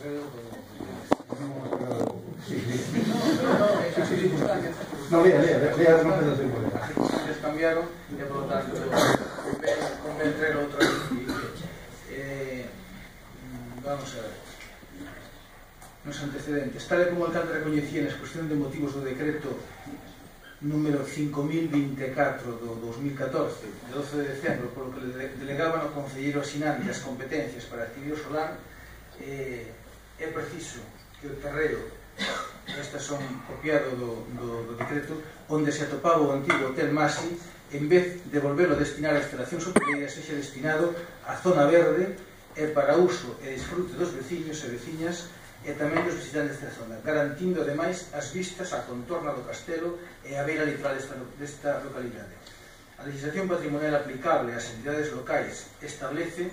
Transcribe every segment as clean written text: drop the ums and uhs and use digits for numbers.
terreo. No, lea as notas da temporada. As circunstancias cambiaron e, por lo tanto, convén traer outra vez. Vamos a ver. Nos antecedentes. Tal e como o alcalde recoñecía na exposición de motivos do decreto número 5024 do 2014, de 12 de decembro, polo que le delegaban ao concelleiro asinante as competencias para adquirir o solar, é preciso que o terreo, estas son copiado do decreto, onde se atopaba o antigo Hotel Masi, en vez de volverlo a destinar a instalacións hoteleiras, sexa destinado a zona verde e para uso e disfrute dos veciños e veciñas e tamén dos visitantes desta zona, garantindo ademais as vistas á contorna do castelo e a beira litoral desta localidade. A legislación patrimonial aplicable ás entidades locais establece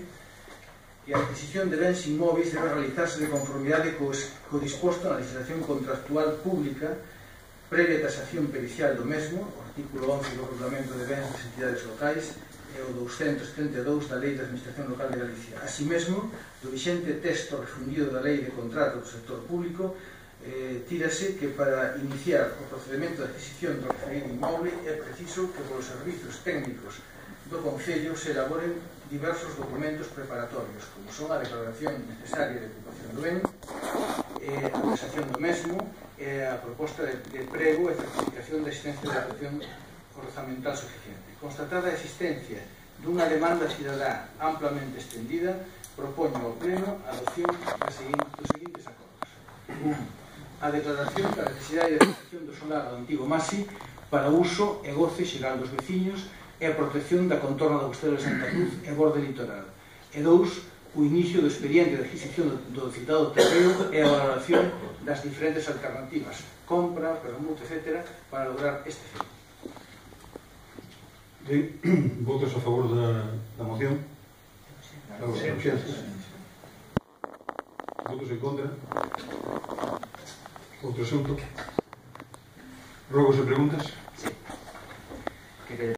que a adquisición de bens inmóveis debe realizarse de conformidade co disposto na legislación contractual pública previa tasación pericial do mesmo, o artículo 11 do Regulamento de Bens das Entidades Locais e o 272 da Lei de Administración Local de Galicia. Así mesmo, do vixente texto refundido da Lei de Contrato do Sector Público, tírase que para iniciar o procedimento de adquisición do referido inmoble é preciso que polos servizos técnicos do Concello se elaboren diversos documentos preparatorios, como son a declaración necesaria de ocupación do ben, a tasación do mesmo, e a proposta de prego e certificación de existencia de adaptación orzamental suficiente. Constatada a existencia dunha demanda cidadá amplamente extendida, propoño ao Pleno a adopción dos seguintes acordos. 1. A declaración da necesidade de adaptación do solar do antigo Masi para uso e goce xeral dos veciños e a protección da contorna do Castelo de Santa Cruz e borde litoral. E 2. O inicio do expediente de adquisición do citado terreo e a valoración das diferentes alternativas, compra, permuta, etc., para lograr este fin. Votos a favor da moción? Votos en contra? Outro asunto? Rogos e preguntas?